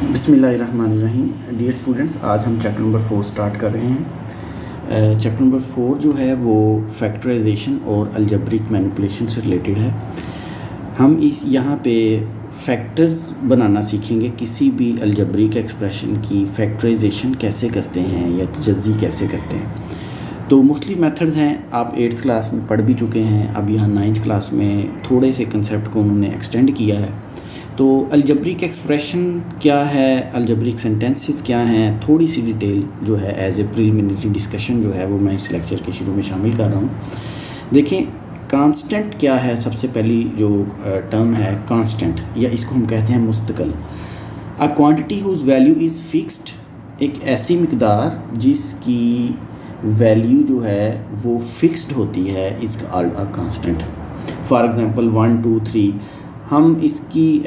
बिस्मिल्लाहिर्रहमानिर्रहीम। Dear students, आज हम चैप्टर नंबर 4 स्टार्ट कर रहे हैं। चैप्टर नंबर 4 जो है वो फैक्टराइजेशन और अलजेब्रिक मैनिपुलेशन से रिलेटेड है। हम इस यहाँ पे फैक्टर्स बनाना सीखेंगे। किसी भी अलजेब्रिक एक्सप्रेशन की फैक्टराइजेशन कैसे करते हैं या तजज़ी कैसे करते हैं। तो मुख्तलिफ मेथड्स हैं, आप 8th क्लास में पढ़ भी चुके हैं। अब यहाँ 9th क्लास में थोड़े से कंसेप्ट को उन्होंने एक्सटेंड किया है। तो अलजेब्रिक एक्सप्रेशन क्या है, अलजेब्रिक सेंटेंसेस क्या हैं, थोड़ी सी डिटेल जो है एज ए प्रिलिमिनरी डिस्कशन जो है वो मैं इस लेक्चर के शुरू में शामिल कर रहा हूँ। देखें, कांस्टेंट क्या है। सबसे पहली जो टर्म है कांस्टेंट, या इसको हम कहते हैं मुस्तकिल। A quantity whose value is fixed, एक ऐसी मिकदार जिसकी वैल्यू जो है वो फिक्स्ड होती है, is called a constant. For example 1 2 3 हम इसकी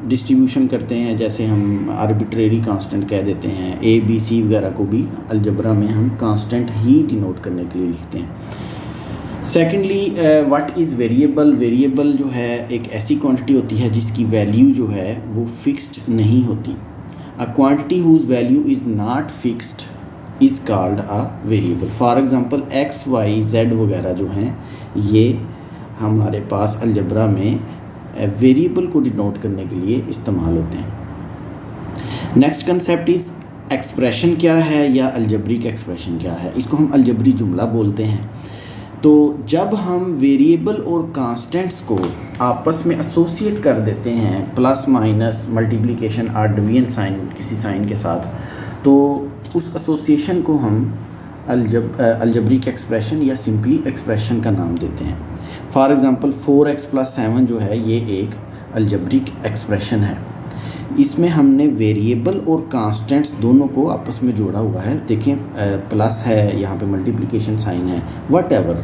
डिस्ट्रीब्यूशन करते हैं, जैसे हम आर्बिट्रेरी कांस्टेंट कह देते हैं। ए बी सी वगैरह को भी अलजबरा में हम कांस्टेंट ही डिनोट करने के लिए लिखते हैं। Secondly, what is variable. Variable जो है एक ऐसी क्वांटिटी होती है जिसकी वैल्यू जो है वो फिक्स्ड नहीं होती। A quantity whose value is not fixed is called a variable. For example X Y Z वगैरह जो हैं ये हमारे पास अलजबरा में वेरिएबल को डिनोट करने के लिए इस्तेमाल होते हैं। नेक्स्ट कंसेप्ट इज़ एक्सप्रेशन क्या है या अलजेब्रिक एक्सप्रेशन क्या है। इसको हम अलजेब्री जुमला बोलते हैं। तो जब हम वेरिएबल और कांस्टेंट्स को आपस में एसोसिएट कर देते हैं, प्लस माइनस मल्टीप्लिकेशन और डिवीजन साइन किसी साइन के साथ, तो उस एसोसिएशन को हम अलजेब्रिक एक्सप्रेशन या सिंपली एक्सप्रेशन का नाम देते हैं। फॉर एग्ज़ाम्पल 4x + 7 जो है ये एक अलजेब्रिक एक्सप्रेशन है। इसमें हमने वेरिएबल और कांस्टेंट्स दोनों को आपस में जोड़ा हुआ है। देखें, प्लस है, यहाँ पे मल्टीप्लिकेशन साइन है, व्हाटएवर,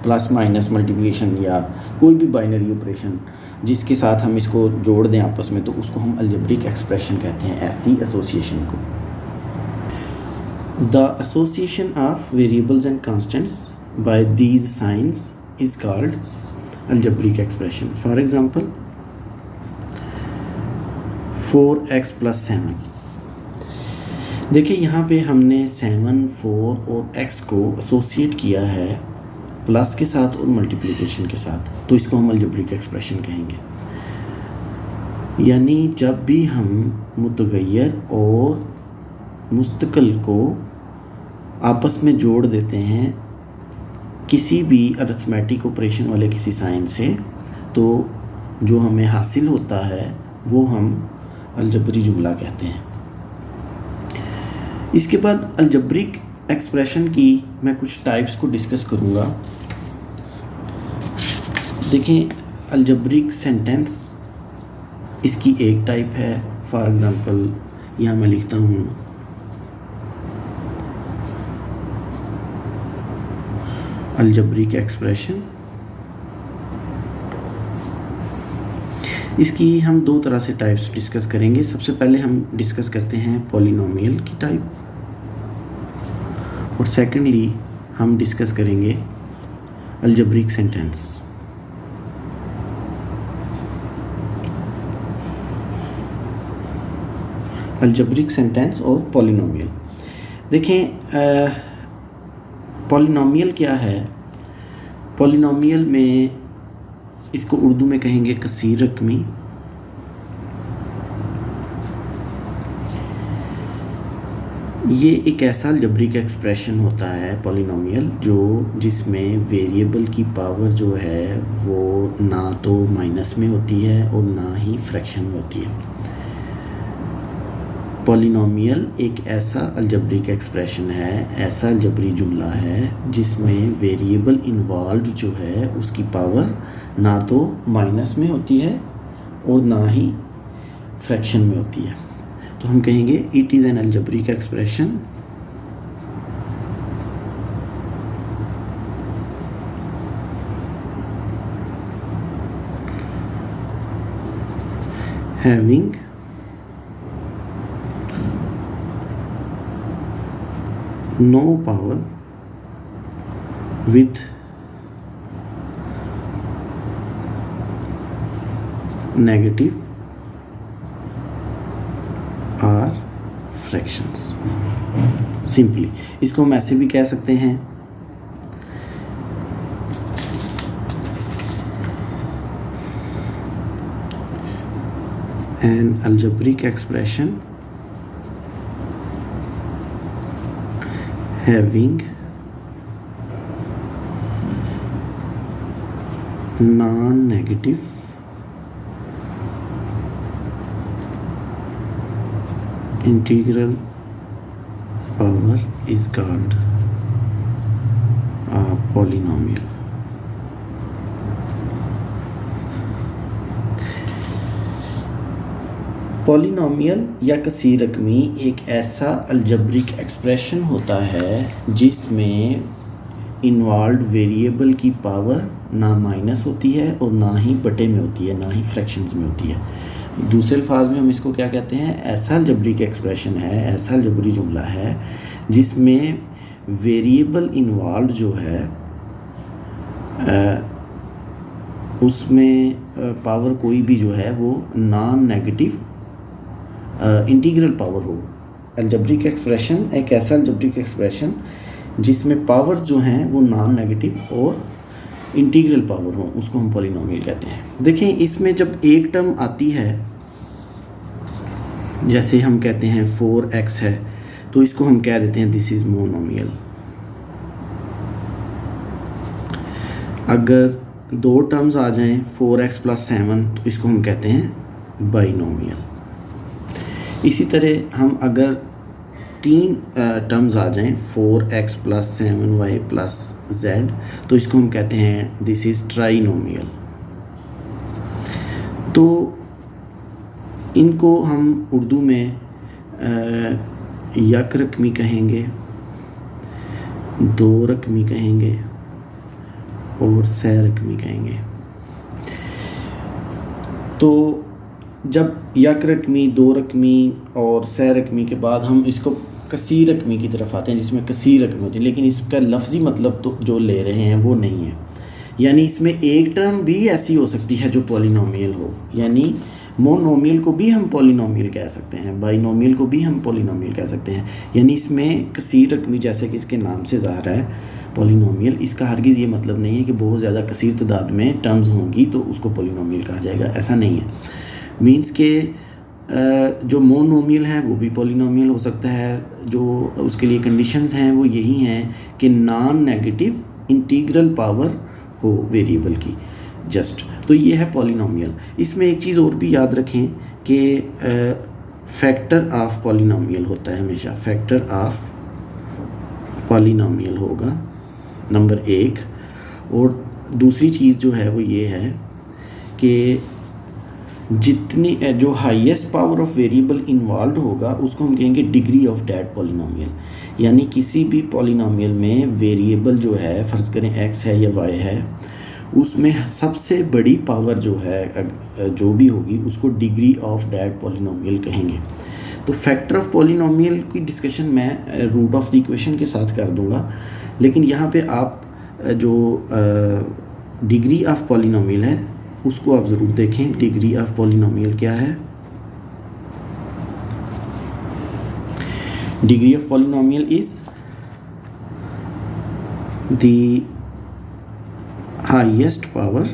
प्लस माइनस मल्टीप्लिकेशन या कोई भी बाइनरी ऑपरेशन जिसके साथ हम इसको जोड़ दें आपस में, तो उसको हम अलजेब्रिक एक्सप्रेशन कहते हैं, ऐसी एसोसिएशन को। The association of variables and constants by these signs is called algebraic expression. For example 4x + 7। देखिए यहाँ पे हमने 7, 4 और x को एसोसिएट किया है प्लस के साथ और मल्टीप्लिकेशन के साथ, तो इसको हम अलजेब्रिक एक्सप्रेशन कहेंगे। यानी जब भी हम मुतगय्यर और मुस्तकिल को आपस में जोड़ देते हैं किसी भी अरिथमेटिक ऑपरेशन वाले किसी साइन से, तो जो हमें हासिल होता है वो हम अलजबरी जुमला कहते हैं। इसके बाद अलजब्रिक एक्सप्रेशन की मैं कुछ टाइप्स को डिस्कस करूँगा। देखें, अलजब्रिक सेंटेंस इसकी एक टाइप है। फॉर एग्ज़ाम्पल यहाँ मैं लिखता हूँ अलजेब्रिक एक्सप्रेशन। इसकी हम दो तरह से टाइप्स डिस्कस करेंगे। सबसे पहले हम डिस्कस करते हैं पॉलिनोमियल की टाइप, और सेकेंडली हम डिस्कस करेंगे अलजेब्रिक सेंटेंस। अलजेब्रिक सेंटेंस और पॉलिनोमियल। देखें, पॉलिनोमियल क्या है। पॉलिनोमियल में इसको उर्दू में कहेंगे कसीर रकमी। ये एक ऐसा अलजेब्रिक एक्सप्रेशन होता है पॉलिनोमियल जिसमें वेरिएबल की पावर जो है वो ना तो माइनस में होती है और ना ही फ्रैक्शन में होती है। पॉलिनोमियल एक ऐसा अलजेब्रिक एक्सप्रेशन है, ऐसा अलजेब्री जुमला है जिसमें वेरिएबल इन्वॉल्व जो है उसकी पावर ना तो माइनस में होती है और ना ही फ्रैक्शन में होती है। तो हम कहेंगे it is an algebraic expression having no power with negative or fractions. Simply इसको हम ऐसे भी कह सकते हैं, an algebraic expression having non-negative integral power is called a polynomial। Polynomial या कसीर रकमी एक ऐसा अलजेब्रिक एक्सप्रेशन होता है जिसमें इन्वॉल्व वेरिएबल की पावर ना माइनस होती है और ना ही बटे में होती है, ना ही फ्रैक्शंस में होती है। दूसरे अल्फाज में हम इसको क्या कहते हैं, ऐसा अलजेब्रिक एक्सप्रेशन है, ऐसा अलजेब्री जुमला है जिसमें वेरिएबल इन्वॉल्व जो है उसमें पावर कोई भी जो है वो नॉन नेगेटिव इंटीग्रल पावर हो। अलजेब्रिक एक्सप्रेशन एक ऐसा अलजेब्रिक एक्सप्रेशन जिसमें पावर्स जो हैं वो नॉन नेगेटिव और इंटीग्रल पावर हो, उसको हम पॉलिनोमियल कहते हैं। देखिए इसमें जब एक टर्म आती है, जैसे हम कहते हैं 4x है, तो इसको हम कह देते हैं दिस इज़ मोनोमियल। अगर दो टर्म्स आ जाएं 4x + 7 तो इसको हम कहते हैं बाइनोमियल। इसी तरह हम अगर 3 टर्म्स आ जाएं 4x + 7y + z तो इसको हम कहते हैं दिस इज़ ट्राइनोमियल। तो इनको हम उर्दू में यक रकमी कहेंगे, दो रकमी कहेंगे और सह रकमी कहेंगे। तो जब यक रकमी, दो रकमी और सह रकमी के बाद हम इसको कसीर रकमी की तरफ आते हैं जिसमें कसीर रकमी होती है, लेकिन इसका लफ्ज़ी मतलब तो जो ले रहे हैं वो नहीं है। यानी इसमें एक टर्म भी ऐसी हो सकती है जो पॉलिनोमियल हो, यानी मोनोमियल को भी हम पॉलिनोमियल कह सकते हैं, बाइनोमियल को भी हम पॉलिनोमियल कह सकते हैं। यानी इसमें कसीर रकमी जैसे कि इसके नाम से ज़ाहिर है पॉलिनोमियल, इसका हरगिज़ ये मतलब नहीं है कि बहुत ज़्यादा कसीर तादाद में टर्म्स होंगी तो उसको पॉलिनोमियल कहा जाएगा, ऐसा नहीं है। मीन्स के जो मोनोमियल है वो भी पॉलिनोमियल हो सकता है। जो उसके लिए कंडीशंस हैं वो यही हैं कि नॉन नेगेटिव इंटीग्रल पावर हो वेरिएबल की, जस्ट। तो ये है पॉलिनोमियल। इसमें एक चीज़ और भी याद रखें कि फैक्टर ऑफ पॉलिनोमियल होता है हमेशा, फैक्टर ऑफ पॉलिनोमियल होगा नंबर 1। और दूसरी चीज़ जो है वो ये है कि जितनी जो highest power of variable involve होगा उसको हम कहेंगे डिग्री ऑफ दैट पॉलिनोमियल। यानी किसी भी पॉलिनोमियल में वेरिएबल जो है, फ़र्ज़ करें x है या y है, उसमें सबसे बड़ी पावर जो है जो भी होगी उसको डिग्री ऑफ दैट पॉलिनोमियल कहेंगे। तो फैक्टर ऑफ पॉलिनोमियल की डिस्कशन मैं रूट ऑफ द इक्वेशन के साथ कर दूंगा, लेकिन यहाँ पे आप जो डिग्री ऑफ पॉलिनोमियल है उसको आप ज़रूर देखें। डिग्री ऑफ पॉलिनोमियल क्या है? Degree of polynomial is the highest power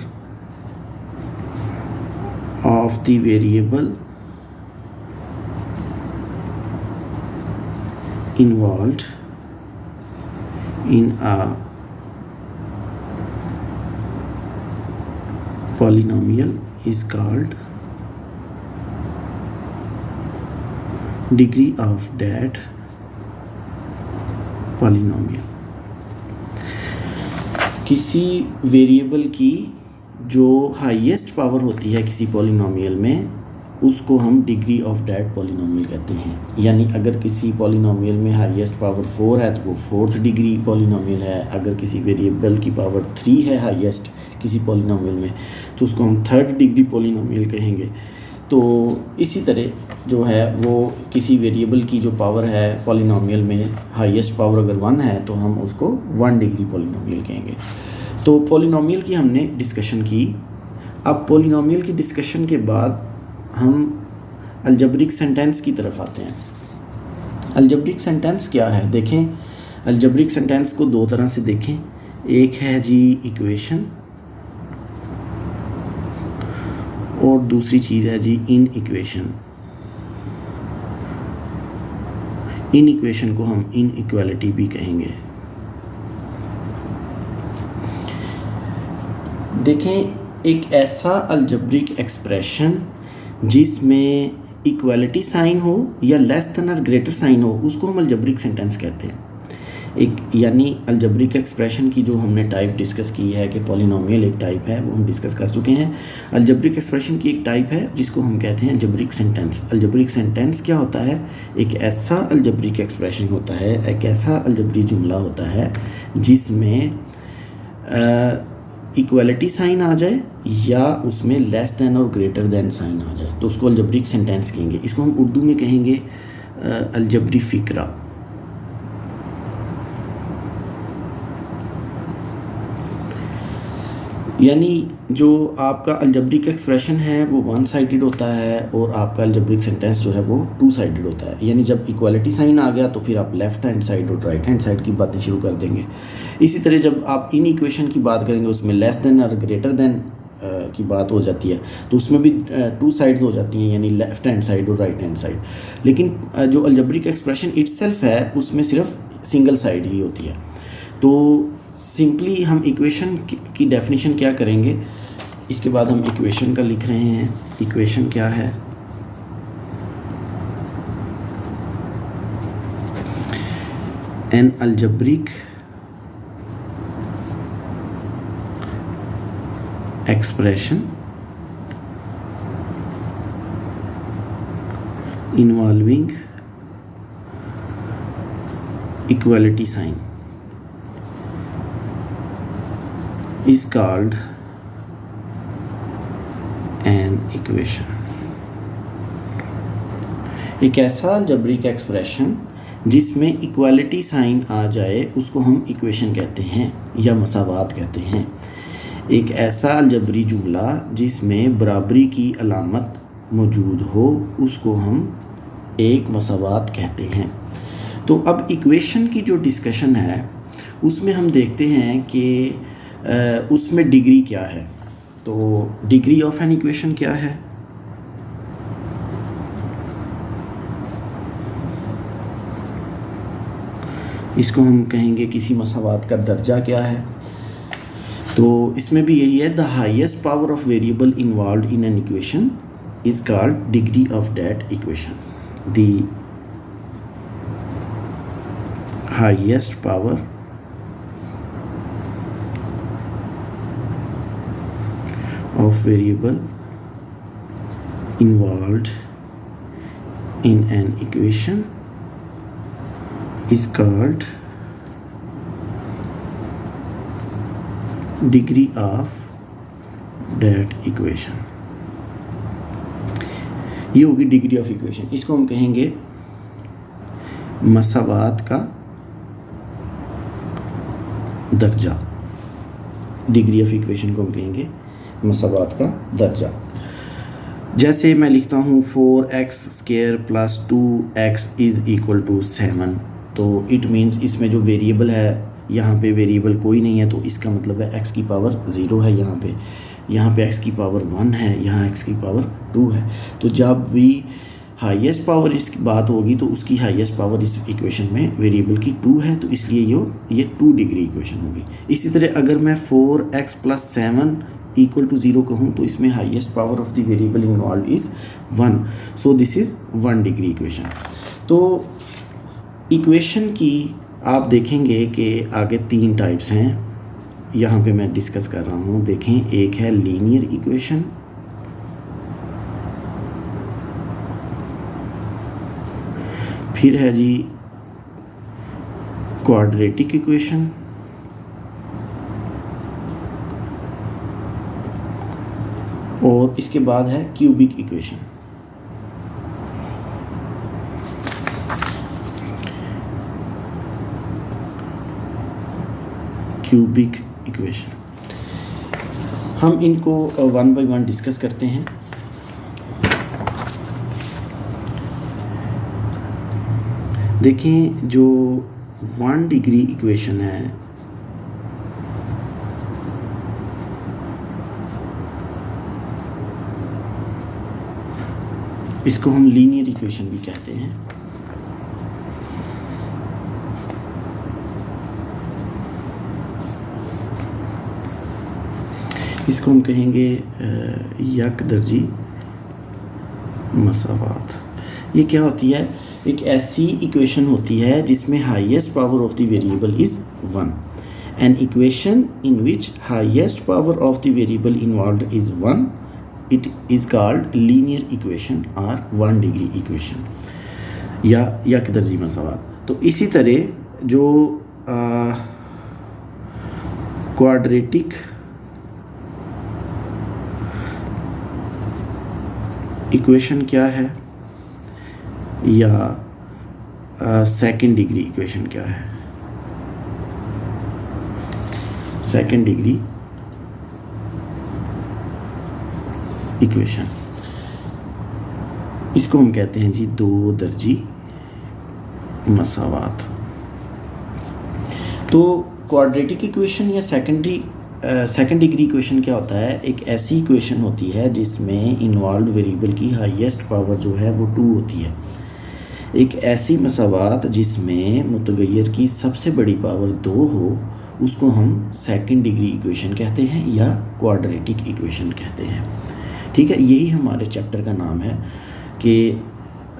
of the variable involved in a polynomial is called degree of that polynomial। किसी वेरिएबल की जो हाईएस्ट पावर होती है किसी पॉलिनोमियल में उसको हम डिग्री ऑफ दैट पॉलिनोमियल कहते हैं। यानी अगर किसी पॉलिनोमियल में हाईएस्ट पावर 4 है तो वो 4th डिग्री पॉलिनोमियल है। अगर किसी वेरिएबल की पावर 3 है हाईएस्ट किसी पॉलिनोमियल में तो उसको हम 3rd डिग्री पॉलिनोमियल कहेंगे। तो इसी तरह जो है वो किसी वेरिएबल की जो पावर है पॉलिनोमियल में हाईएस्ट पावर अगर 1 है तो हम उसको 1 डिग्री पॉलिनोमियल कहेंगे। तो पॉलिनोमियल की हमने डिस्कशन की। अब पॉलिनोमियल की डिस्कशन के बाद हम अलजेब्रिक सेंटेंस की तरफ आते हैं। अलजेब्रिक सेंटेंस क्या है, देखें अलजेब्रिक सेंटेंस को दो तरह से देखें। एक है जी इक्वेशन और दूसरी चीज़ है जी इन इक्वेशन। इन इक्वेशन को हम इन इक्वालिटी भी कहेंगे। देखें एक ऐसा अलजेब्रिक एक्सप्रेशन जिसमें इक्वालिटी साइन हो या लेस देन और ग्रेटर साइन हो, उसको हम अलजेब्रिक सेंटेंस कहते हैं। एक यानी अलजेब्रिक एक्सप्रेशन की जो हमने टाइप डिस्कस की है कि पॉलिनोमियल एक टाइप है, वो हम डिस्कस कर चुके हैं। अलजेब्रिक एक्सप्रेशन की एक टाइप है जिसको हम कहते हैं अलजेब्रिक सेंटेंस। अलजेब्रिक सेंटेंस क्या होता है, एक ऐसा अलजेब्रिक एक्सप्रेशन होता है, एक ऐसा अलजेब्रिक जुमला होता है जिसमें इक्वालिटी साइन आ जाए या उसमें लेस देन और ग्रेटर देन साइन आ जाए, तो उसको अलजेब्रिक सेंटेंस कहेंगे। इसको हम उर्दू में कहेंगे अलजबरी फ़िक्रा। यानी जो आपका अलजेब्रिक एक्सप्रेशन है वो वन साइडेड होता है और आपका अलजेब्रिक सेंटेंस जो है वो टू साइडेड होता है। यानी जब इक्वालिटी साइन आ गया तो फिर आप लेफ़्ट हैंड साइड और राइट हैंड साइड की बातें शुरू कर देंगे। इसी तरह जब आप इन इक्वेशन की बात करेंगे उसमें लेस देन और ग्रेटर देन की बात हो जाती है तो उसमें भी टू साइड्स हो जाती हैं, यानी लेफ़्ट हैंड साइड और राइट हैंड साइड। लेकिन जो अलजेब्रिक एक्सप्रेशन इटसेल्फ है उसमें सिर्फ सिंगल साइड ही होती है। तो सिंपली हम इक्वेशन की डेफिनेशन क्या करेंगे, इसके बाद हम इक्वेशन का लिख रहे हैं। इक्वेशन क्या है, an algebraic expression involving equality sign is called an equation। एक ऐसा अलजेब्रिक एक्सप्रेशन जिसमें इक्वालिटी साइन आ जाए उसको हम इक्वेशन कहते हैं या मसावात कहते हैं। एक ऐसा अलजेब्री जुमला जिसमें बराबरी की अलामत मौजूद हो उसको हम एक मसावात कहते हैं। तो अब इक्वेशन की जो डिस्कशन है उसमें हम देखते हैं कि उसमें डिग्री क्या है। तो डिग्री ऑफ एन इक्वेशन क्या है, इसको हम कहेंगे किसी मसावात का दर्जा क्या है। तो इसमें भी यही है, the highest power of variable involve in an equation is called degree of that equation. The highest power of variable involved in an equation is called degree of that equation। ये होगी डिग्री ऑफ इक्वेशन। इसको हम कहेंगे मसावात का दर्जा। Degree of equation को हम कहेंगे मसावात का दर्जा। जैसे मैं लिखता हूँ 4x² + 2x = 7, तो इट मीन्स इसमें जो वेरिएबल है, यहाँ पे वेरिएबल कोई नहीं है तो इसका मतलब है x की पावर 0 है यहाँ पे x की पावर 1 है, यहाँ x की पावर 2 है। तो जब भी हाईएस्ट पावर इसकी बात होगी तो उसकी हाईएस्ट पावर इस इक्वेशन में वेरिएबल की 2 है, तो इसलिए ये 2 डिग्री इक्वेशन होगी। इसी तरह अगर मैं 4x + 7 = 0 कहूँ तो इसमें highest power of the variable involve is 1, so this is 1 degree equation. तो इक्वेशन की आप देखेंगे कि आगे 3 टाइप्स हैं, यहाँ पे मैं डिस्कस कर रहा हूँ। देखें, एक है लीनियर इक्वेशन, फिर है जी क्वाड्रेटिक इक्वेशन, और इसके बाद है क्यूबिक इक्वेशन। क्यूबिक इक्वेशन हम इनको 1 बाय 1 डिस्कस करते हैं। देखें जो 1 डिग्री इक्वेशन है, इसको हम लीनियर इक्वेशन भी कहते हैं। इसको हम कहेंगे यकदर्जी मसावात। ये क्या होती है? एक ऐसी इक्वेशन होती है जिसमें highest power of the variable is 1। An equation in which highest power of the variable involved is 1, it is called linear equation और 1 डिग्री इक्वेशन या यकदर्जी मसावात। तो इसी तरह जो क्वाड्रेटिक इक्वेशन क्या है या सेकंड डिग्री इक्वेशन क्या है? सेकंड डिग्री इक्वेशन, इसको हम कहते हैं जी 2 दर्जी मसावात। तो क्वाड्रेटिक इक्वेशन या सेकंड डिग्री इक्वेशन क्या होता है? एक ऐसी इक्वेशन होती है जिसमें इन्वॉल्व वेरिएबल की हाईएस्ट पावर जो है वो 2 होती है। एक ऐसी मसावात जिसमें मुतगय्यर की सबसे बड़ी पावर 2 हो, उसको हम सेकंड डिग्री इक्वेशन कहते हैं या क्वाड्रेटिक इक्वेशन कहते हैं। ठीक है, यही हमारे चैप्टर का नाम है कि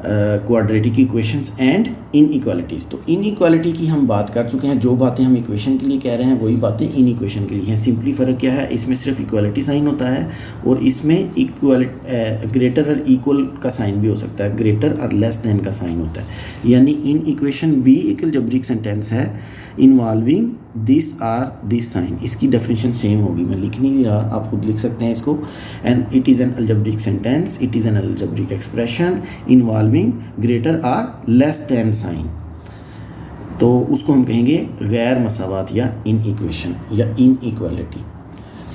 क्वाड्रेटिक इक्वेशंस एंड इनइक्वालिटीज़। तो इनइक्वालिटी की हम बात कर चुके हैं। जो बातें हम इक्वेशन के लिए कह रहे हैं वही बातें इन इक्वेशन के लिए हैं। सिंपली फ़र्क क्या है? इसमें सिर्फ इक्वालिटी साइन होता है और इसमें ग्रेटर और इक्वल का साइन भी हो सकता है, ग्रेटर और लेस देन का साइन होता है। यानी इन इक्वेशन भी एक अलजेब्रिक सेंटेंस है involving this or this sign. इसकी डेफिनेशन सेम होगी, मैं लिख नहीं रहा, आप खुद लिख सकते हैं इसको। And it is an algebraic sentence, it is an algebraic expression involving greater or less than sign. तो उसको हम कहेंगे गैर मसावात या इन इक्वेशन या इन इक्वालिटी।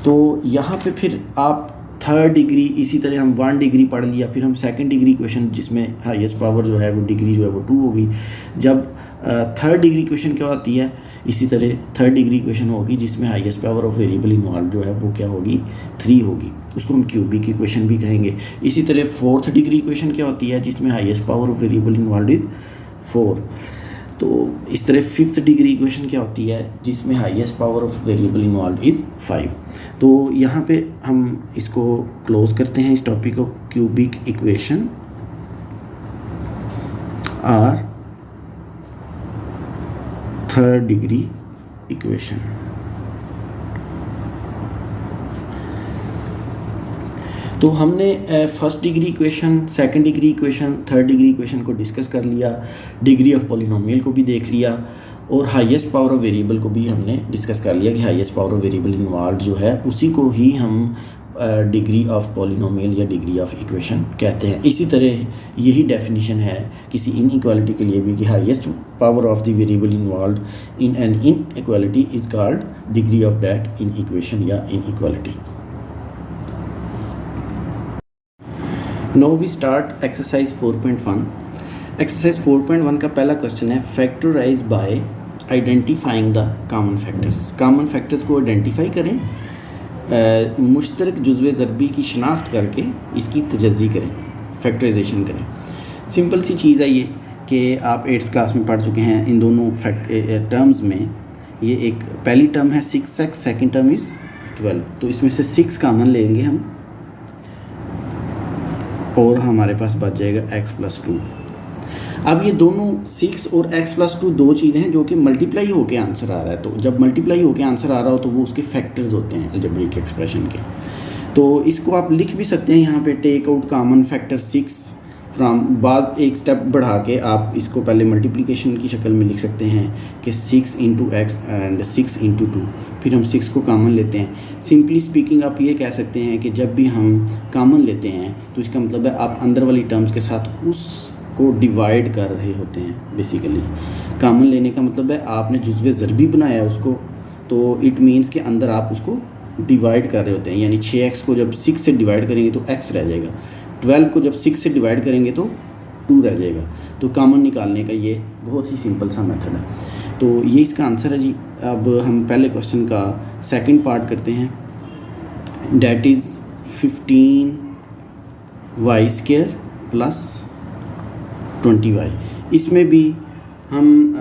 तो यहाँ पे फिर आप थर्ड डिग्री, इसी तरह हम 1 डिग्री पढ़ लिया, फिर हम सेकंड डिग्री इक्वेशन जिसमें हाईएस्ट पावर जो है वो डिग्री जो है वो 2 होगी। जब थर्ड डिग्री इक्वेशन क्या होती है? इसी तरह थर्ड डिग्री इक्वेशन होगी जिसमें highest power of variable involve जो है वो क्या होगी? 3 होगी। उसको हम क्यूबिक इक्वेशन भी कहेंगे। इसी तरह फोर्थ डिग्री इक्वेशन क्या होती है? जिसमें highest power of variable involve is 4। तो इस तरह फिफ्थ डिग्री इक्वेशन क्या होती है? जिसमें highest power of variable involve is 5। तो यहाँ पे हम इसको क्लोज करते हैं इस टॉपिक को। क्यूबिक इक्वेशन और थर्ड डिग्री इक्वेशन। तो हमने first degree equation, second degree equation, third degree equation को डिस्कस कर लिया, डिग्री ऑफ पॉलिनोमियल को भी देख लिया और हाईएस्ट पावर ऑफ वेरिएबल को भी हमने डिस्कस कर लिया कि highest power of variable involve जो है उसी को ही हम डिग्री ऑफ पॉलिनोमियल या डिग्री ऑफ इक्वेशन कहते हैं। इसी तरह यही डेफिनेशन है किसी इनइक्वालिटी के लिए भी कि highest power of the variable involve in an inequality is called degree of that inequation या inequality. Now we start exercise 4.1। Exercise 4.1 का पहला क्वेश्चन है factorize by identifying the common factors. Common factors को identify करें, मुश्तरक जुज़्वे ज़रबी की शनाख्त करके इसकी तजज़ी करें, फैक्टराइजेशन करें। सिंपल सी चीज़ है ये कि आप 8th क्लास में पढ़ चुके हैं। इन दोनों टर्म्स में ये एक पहली टर्म है 6x, सेकंड टर्म इज़ 12। तो इसमें से 6 कॉमन लेंगे हम और हमारे पास बच जाएगा x + 2। अब ये दोनों 6 और x + 2 दो चीज़ें हैं जो कि मल्टीप्लाई होके आंसर आ रहा है। तो जब मल्टीप्लाई होके आंसर आ रहा हो तो वो उसके फैक्टर्स होते हैं अलजेब्रिक एक्सप्रेशन के। तो इसको आप लिख भी सकते हैं यहाँ पे, take out common factor 6 from, बाज एक स्टेप बढ़ा के आप इसको पहले मल्टीप्लिकेशन की शक्ल में लिख सकते हैं कि 6 × x एंड 6 × 2। फिर हम 6 को कॉमन लेते हैं। सिंपली स्पीकिंग आप ये कह सकते हैं कि जब भी हम कॉमन लेते हैं तो इसका मतलब है आप अंदर वाली टर्म्स के साथ उस को डिवाइड कर रहे होते हैं। बेसिकली कॉमन लेने का मतलब है आपने जुज़्वे ज़रबी बनाया है उसको, तो इट मीन्स के अंदर आप उसको डिवाइड कर रहे होते हैं। यानी 6x को जब 6 से डिवाइड करेंगे तो x रह जाएगा, 12 को जब 6 से डिवाइड करेंगे तो 2 रह जाएगा। तो कॉमन निकालने का ये बहुत ही सिंपल सा मेथड है। तो ये इसका आंसर है जी। अब हम पहले क्वेश्चन का सेकंड पार्ट करते हैं, that is 15y² plus 20y। इसमें भी हम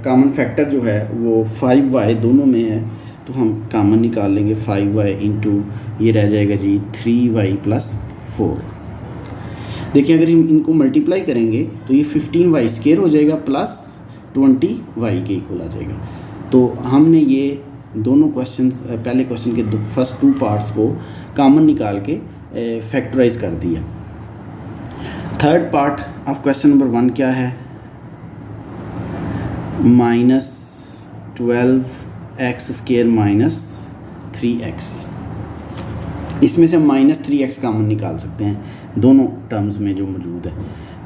कॉमन फैक्टर जो है वो 5y दोनों में है, तो हम कॉमन निकाल लेंगे। 5y इंटू ये रह जाएगा जी 3y प्लस 4। देखिए अगर हम इनको मल्टीप्लाई करेंगे तो ये 15y² हो जाएगा प्लस 20y के इक्वल आ जाएगा। तो हमने ये दोनों क्वेश्चंस, पहले क्वेश्चन के फर्स्ट 2 पार्ट्स को कॉमन निकाल के फैक्टराइज कर दिया। Third part of question number 1 क्या है, -12x² माइनस 3x। इसमें से हम -3x कॉमन निकाल सकते हैं दोनों टर्म्स में जो मौजूद है।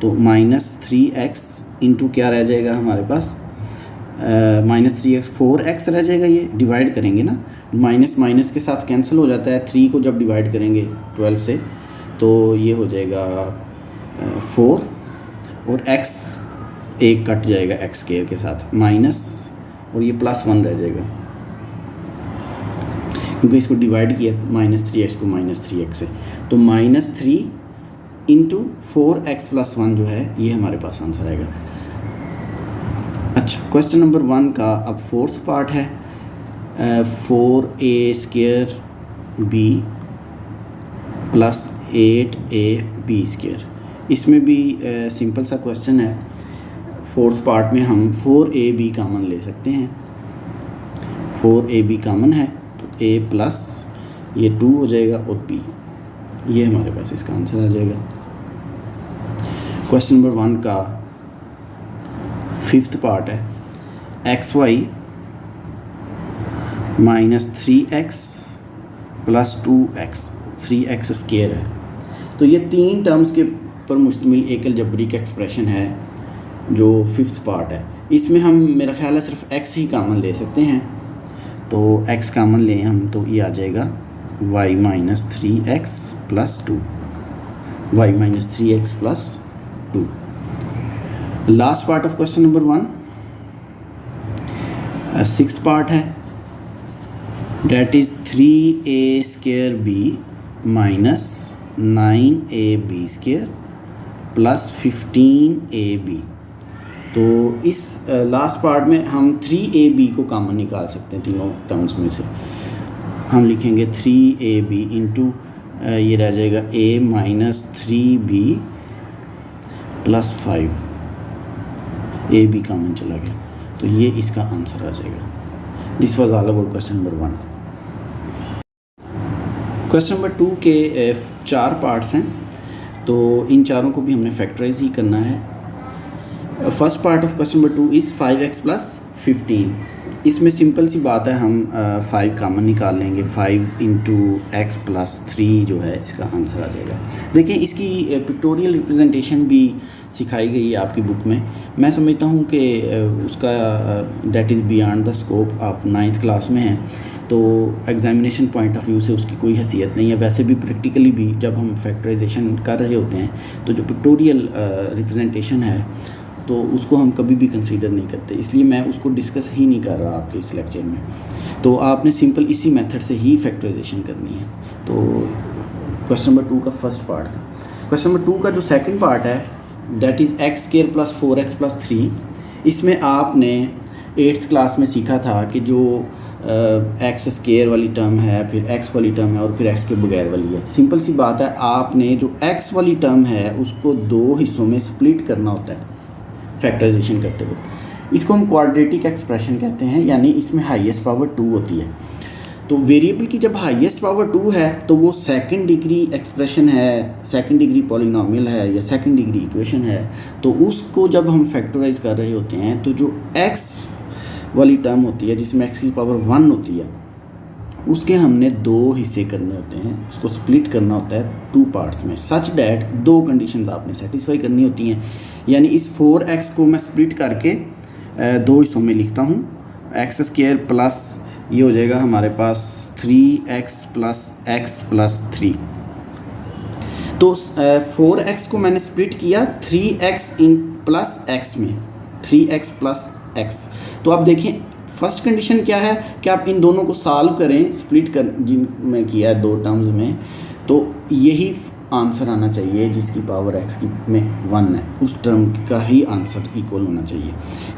तो -3x इंटू क्या रह जाएगा हमारे पास, -3x 4x रह जाएगा। ये डिवाइड करेंगे ना, माइनस माइनस के साथ कैंसिल हो जाता है। 3 को जब डिवाइड करेंगे 12 से तो ये हो जाएगा 4 और x एक कट जाएगा x² के साथ माइनस, और ये +1 रह जाएगा क्योंकि इसको डिवाइड किया -3x को -3x से। तो -3 इंटू 4x + 1 जो है ये हमारे पास आंसर आएगा। अच्छा, क्वेश्चन नंबर 1 का अब फोर्थ पार्ट है, 4a² b प्लस 8ab²। इसमें भी सिंपल सा क्वेश्चन है। फोर्थ पार्ट में हम 4ab कॉमन ले सकते हैं। 4ab कॉमन है तो a प्लस ये 2 हो जाएगा और b, ये हमारे पास इसका आंसर आ जाएगा। क्वेश्चन नंबर 1 का फिफ्थ पार्ट है, xy -3x plus 2x, 3x² है। तो ये 3 टर्म्स के पर मुश्तमिल एक अलजेब्रिक एक्सप्रेशन है जो फिफ्थ पार्ट है। इसमें हम मेरा ख्याल है सिर्फ x ही कॉमन ले सकते हैं। तो x कॉमन लें हम तो ये आ जाएगा y -3x plus 2, y -3x plus 2। Last part of question number 1, sixth part है, that is 3a² b minus 9ab² plus 15ab। तो इस लास्ट पार्ट में हम 3ab को कॉमन निकाल सकते हैं तीनों टर्म्स में से। हम लिखेंगे 3ab इंटू ये रह जाएगा a -3b plus 5, ab common चला गया तो ये इसका आंसर आ जाएगा। This was all about question number 1। Question number 2 के 4 पार्ट्स हैं, तो इन चारों को भी हमने फैक्टराइज ही करना है। First part of question number 2 is 5x plus 15। इसमें सिंपल सी बात है, हम 5 कॉमन निकाल लेंगे। 5 इंटू एक्स प्लस 3 जो है इसका आंसर आ जाएगा। देखिए इसकी पिक्टोरियल रिप्रेजेंटेशन भी सिखाई गई है आपकी बुक में। मैं समझता हूँ कि उसका that is beyond the scope. आप 9th क्लास में हैं तो एग्जामिनेशन पॉइंट ऑफ व्यू से उसकी कोई हैसियत नहीं है। वैसे भी प्रैक्टिकली भी जब हम फैक्टराइजेशन कर रहे होते हैं तो जो पिक्टोरियल रिप्रेजेंटेशन है तो उसको हम कभी भी कंसीडर नहीं करते, इसलिए मैं उसको डिस्कस ही नहीं कर रहा आपके इस लेक्चर में। तो आपने सिंपल इसी मेथड से ही फैक्टराइजेशन करनी है। तो क्वेश्चन नंबर 2 का फर्स्ट पार्ट था। क्वेश्चन नंबर 2 का जो सेकंड पार्ट है, that is x² plus 4x plus 3। इसमें आपने 8th क्लास में सीखा था कि जो x² वाली टर्म है, फिर x वाली टर्म है और फिर x के बगैर वाली है। सिंपल सी बात है, आपने जो x वाली टर्म है उसको 2 हिस्सों में स्प्लिट करना होता है फैक्टराइजेशन करते वक्त। इसको हम क्वाड्रेटिक एक्सप्रेशन कहते हैं, यानी इसमें हाईएस्ट पावर 2 होती है। तो वेरिएबल की जब हाईएस्ट पावर 2 है तो वो सेकंड डिग्री एक्सप्रेशन है, सेकंड डिग्री पॉलिनोमियल है या सेकंड डिग्री इक्वेशन है। तो उसको जब हम फैक्टराइज कर रहे होते हैं तो जो x वाली टर्म होती है जिसमें x की पावर 1 होती है उसके हमने 2 हिस्से करने होते हैं, उसको स्प्लिट करना होता है 2 पार्ट्स में, सच डैट 2 कंडीशंस आपने सेटिस्फाई करनी होती हैं। यानी इस 4x को मैं स्प्लिट करके 2 हिस्सों में लिखता हूँ। x² प्लस ये हो जाएगा हमारे पास 3x प्लस x प्लस 3। तो 4x को मैंने स्प्लिट किया 3x इन प्लस x में, 3x प्लस x। तो आप देखें फर्स्ट कंडीशन क्या है कि आप इन दोनों को सॉल्व करें, स्प्लिट कर जिन में किया है 2 टर्म्स में, तो यही आंसर आना चाहिए जिसकी पावर x की में 1 है, उस टर्म का ही आंसर इक्वल होना चाहिए।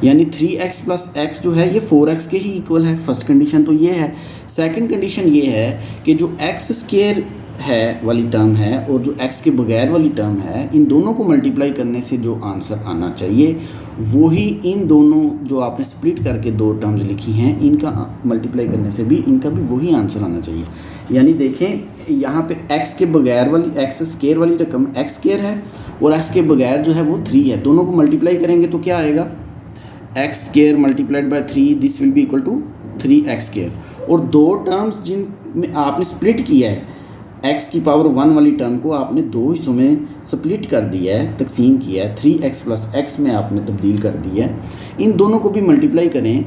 यानी 3x प्लस x जो है ये 4x के ही इक्वल है। फर्स्ट कंडीशन तो ये है। सेकंड कंडीशन ये है कि जो x स्क्वायर है वाली टर्म है और जो x के बगैर वाली टर्म है, इन दोनों को मल्टीप्लाई करने से जो आंसर आना चाहिए वही इन दोनों जो आपने स्प्लिट करके 2 टर्म्स लिखी हैं इनका मल्टीप्लाई करने से भी इनका भी वही आंसर आना चाहिए। यानी देखें यहाँ पे x के बगैर वाली x स्क्वायर वाली रकम x स्क्वायर है और x के बगैर जो है वो 3 है। दोनों को मल्टीप्लाई करेंगे तो क्या आएगा, x square multiplied by 3, this will be equal to 3x square. और 2 टर्म्स जिनमें आपने स्प्लिट किया है, x की पावर 1 वाली टर्म को आपने 2 हिस्सों में स्प्लिट कर दिया है, तकसीम किया है, 3x प्लस x में आपने तब्दील कर दिया है। इन दोनों को भी मल्टीप्लाई करें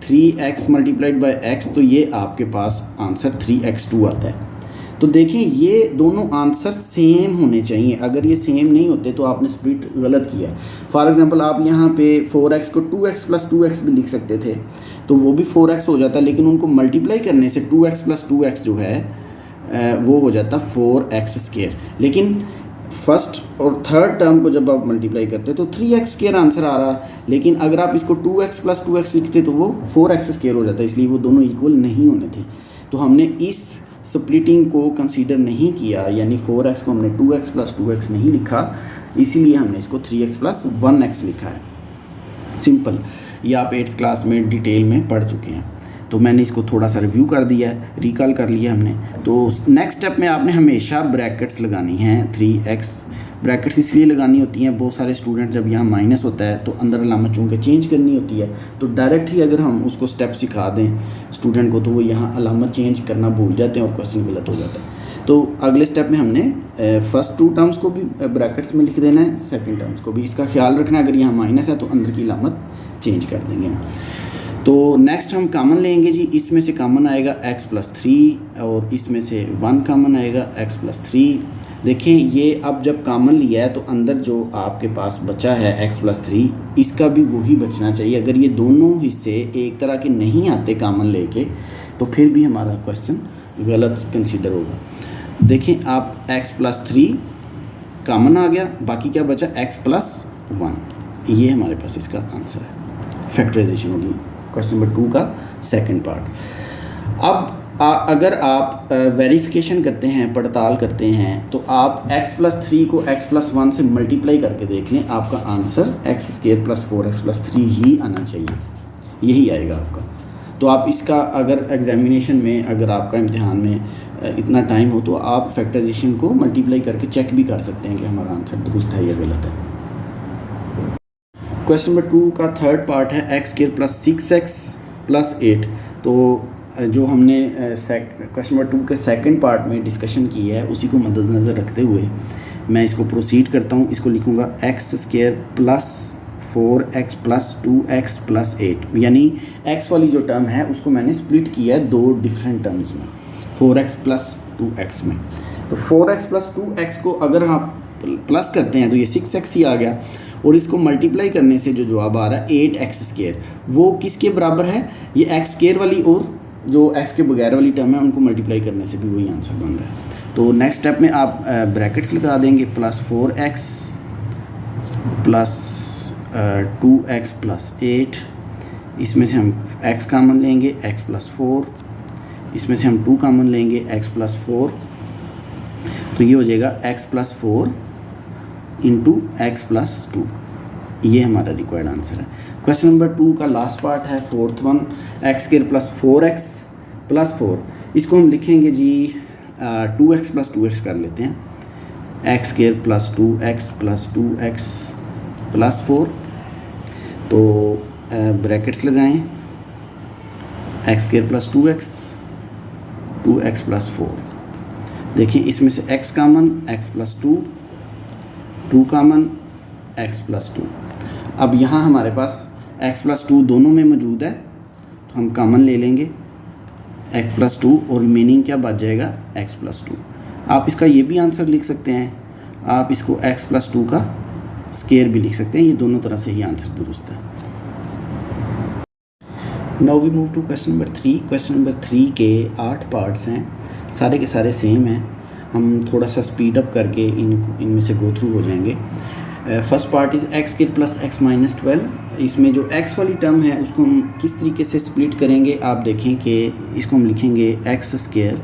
3x मल्टीप्लाइड बाय x, तो ये आपके पास आंसर 3x2 आता है। तो देखिए ये दोनों आंसर सेम होने चाहिए। अगर ये सेम नहीं होते तो आपने स्प्लिट गलत किया। फॉर एग्जांपल आप यहाँ पे 4x को 2x प्लस 2x भी लिख सकते थे, तो वो भी 4x हो जाता है, लेकिन उनको मल्टीप्लाई करने से 2x प्लस 2x जो है वो हो जाता 4x स्क्वायर। लेकिन फर्स्ट और थर्ड टर्म को जब आप मल्टीप्लाई करते तो 3x स्क्वायर आंसर आ रहा, लेकिन अगर आप इसको 2x प्लस 2x लिखते तो वो 4x स्क्वायर हो जाता, इसलिए वो दोनों इक्वल नहीं होने थे। तो हमने इस स्प्लिटिंग को कंसीडर नहीं किया, यानी 4x को हमने 2x प्लस 2x नहीं लिखा, इसीलिए हमने इसको 3x प्लस 1x लिखा है। सिंपल, ये आप 8th क्लास में डिटेल में पढ़ चुके हैं, तो मैंने इसको थोड़ा सा रिव्यू कर दिया है, रिकॉल कर लिया हमने। तो नेक्स्ट स्टेप में आपने हमेशा ब्रैकेट्स लगानी हैं। 3x ब्रैकेट्स इसलिए लगानी होती हैं, बहुत सारे स्टूडेंट जब यहाँ माइनस होता है तो अंदर अलामत चूँकि चेंज करनी होती है, तो डायरेक्ट ही अगर हम उसको स्टेप सिखा दें स्टूडेंट को तो वो यहाँ अलामत चेंज करना भूल जाते हैं और क्वेश्चन गलत हो जाता है। तो अगले स्टेप में हमने फर्स्ट 2 टर्म्स को भी ब्रैकेट्स में लिख देना है, सेकेंड टर्म्स को भी। इसका ख्याल रखना है, अगर यहाँ माइनस है तो अंदर की अलामत चेंज कर देंगे हम। तो नेक्स्ट हम कॉमन लेंगे जी, इसमें से कॉमन आएगा x प्लस 3 और इसमें से 1 कॉमन आएगा x प्लस 3। देखें ये अब जब कॉमन लिया है तो अंदर जो आपके पास बचा है x प्लस 3, इसका भी वही बचना चाहिए। अगर ये दोनों हिस्से एक तरह के नहीं आते कॉमन लेके तो फिर भी हमारा क्वेश्चन गलत कंसीडर होगा। देखें आप x प्लस 3 कॉमन आ गया, बाकी क्या बचा x प्लस 1, ये हमारे पास इसका आंसर है। फैक्टराइजेशन होगी क्वेश्चन नंबर 2 का सेकंड पार्ट। अब अगर आप वेरिफिकेशन करते हैं, पड़ताल करते हैं, तो आप x प्लस 3 को x प्लस 1 से मल्टीप्लाई करके देख लें, आपका answer x square plus 4x plus 3 ही आना चाहिए, यही आएगा आपका। तो आप इसका अगर एग्जामिनेशन में, अगर आपका इम्तिहान में इतना टाइम हो तो आप फैक्टराइजेशन को मल्टीप्लाई करके चेक भी कर सकते हैं कि हमारा आंसर दुरुस्त है या गलत है। क्वेश्चन नंबर 2 का थर्ड पार्ट है x square plus 6x plus 8। तो जो हमने क्वेश्चन नंबर 2 के सेकंड पार्ट में डिस्कशन की है उसी को मद्देनज़र रखते हुए मैं इसको प्रोसीड करता हूँ। इसको लिखूँगा x square plus 4x plus 2x plus 8, यानी x वाली जो टर्म है उसको मैंने स्प्लिट किया है 2 डिफरेंट टर्म्स में, 4x प्लस 2x में। तो 4x प्लस 2x को अगर आप प्लस करते हैं तो ये 6x ही आ गया, और इसको मल्टीप्लाई करने से जो जवाब आ रहा है 8x स्क्वायर, वो किसके बराबर है, ये x स्क्वायर वाली और जो x के बगैर वाली टर्म है उनको मल्टीप्लाई करने से भी वही आंसर बन रहा है। तो नेक्स्ट स्टेप में आप ब्रैकेट्स लगा देंगे, plus 4x plus 2x plus 8, इसमें से हम x कॉमन लेंगे, x प्लस 4, इसमें से हम 2 कॉमन लेंगे, x प्लस 4, तो ये हो जाएगा x plus 4 into x plus 2, ये हमारा रिक्वायर्ड आंसर है। क्वेश्चन नंबर 2 का लास्ट पार्ट है fourth one, x square plus 4x plus 4, इसको हम लिखेंगे जी 2x प्लस 2x कर लेते हैं, x square plus 2x plus 2x plus 4। तो ब्रैकेट्स लगाएं, x square plus 2x plus 4। देखिए इसमें से x common, x plus 2 common, x plus 2। अब यहाँ हमारे पास x प्लस 2 दोनों में मौजूद है, तो हम कॉमन ले लेंगे x प्लस 2 और रिमेनिंग क्या बच जाएगा x प्लस 2। आप इसका ये भी आंसर लिख सकते हैं आप इसको x+2 का स्केयर भी लिख सकते हैं। ये दोनों तरह से ही आंसर दुरुस्त है। Now we move to question number 3। Question number 3 के 8 पार्ट्स हैं, सारे के सारे सेम हैं। हम थोड़ा सा स्पीड अप करके इनमें से गो थ्रू हो जाएंगे। First part is x square plus x minus 12। इसमें जो x वाली टर्म है उसको हम किस तरीके से स्प्लिट करेंगे, आप देखें कि इसको हम लिखेंगे x square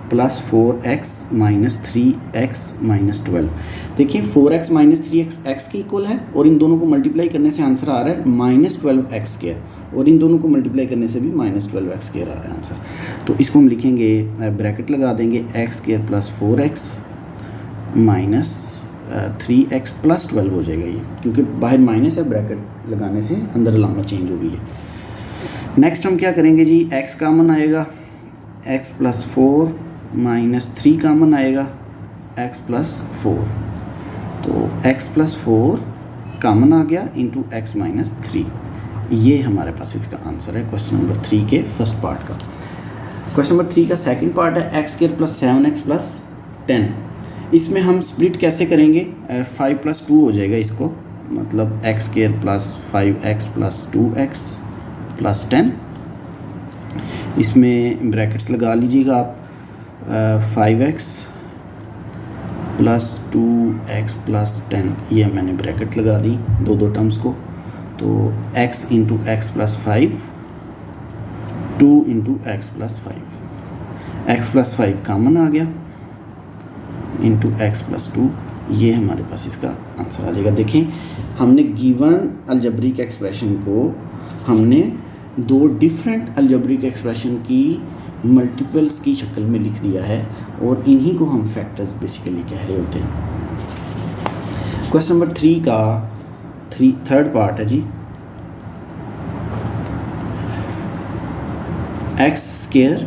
plus 4x minus 3x minus 12। देखिए 4x माइनस 3x x के इक्वल है और इन दोनों को मल्टीप्लाई करने से आंसर आ रहा है माइनस 12x स्क्वायर, और इन दोनों को मल्टीप्लाई करने से भी माइनस 12x स्क्वायर आ रहा है आंसर। तो इसको हम लिखेंगे, ब्रैकेट लगा देंगे, x square plus 4x minus 3x plus 12 हो जाएगा ये, क्योंकि बाहर माइनस है, ब्रैकेट लगाने से अंदर अलामत चेंज हो गई है। नेक्स्ट हम क्या करेंगे जी, x कामन आएगा, x प्लस 4 माइनस 3 कामन आएगा, x प्लस 4, तो x प्लस 4 कामन आ गया इंटू x माइनस 3। ये हमारे पास इसका आंसर है क्वेश्चन नंबर 3 के फर्स्ट पार्ट का। क्वेश्चन नंबर 3 का सेकंड पार्ट है x square plus 7x plus 10। इसमें हम स्प्लिट कैसे करेंगे, 5 प्लस 2 हो जाएगा इसको, मतलब x square plus 5x plus 2x plus 10। इसमें ब्रैकेट्स लगा लीजिएगा आप, 5x प्लस 2x प्लस 10, ये मैंने ब्रैकेट लगा दी दो टर्म्स को। तो x into x plus 5, 2 into x plus 5, x plus 5 कामन आ गया इंटू एक्स प्लस 2, ये हमारे पास इसका आंसर आ जाएगा। देखें हमने गिवन अलजेब्रिक एक्सप्रेशन को हमने दो डिफरेंट अलजेब्रिक एक्सप्रेशन की मल्टीपल्स की शक्ल में लिख दिया है, और इन्हीं को हम फैक्टर्स बेसिकली कह रहे होते हैं। क्वेश्चन नंबर 3 का थर्ड पार्ट है जी, x square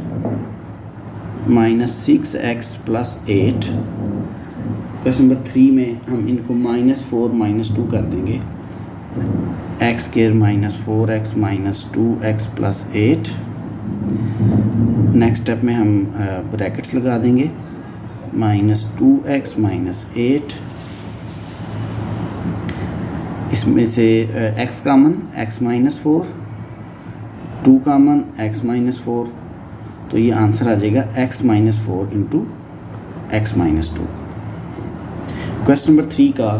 minus 6x plus 8। Question number 3 में हम इनको -4 -2 कर देंगे, x square minus 4x minus 2x plus 8। Next step में हम ब्रैकेट्स लगा देंगे, -2x माइनस 8, इसमें से x कामन, x माइनस 4, 2 कामन, x माइनस 4, तो ये आंसर आ जाएगा x minus 4 into x minus 2। Question number 3 का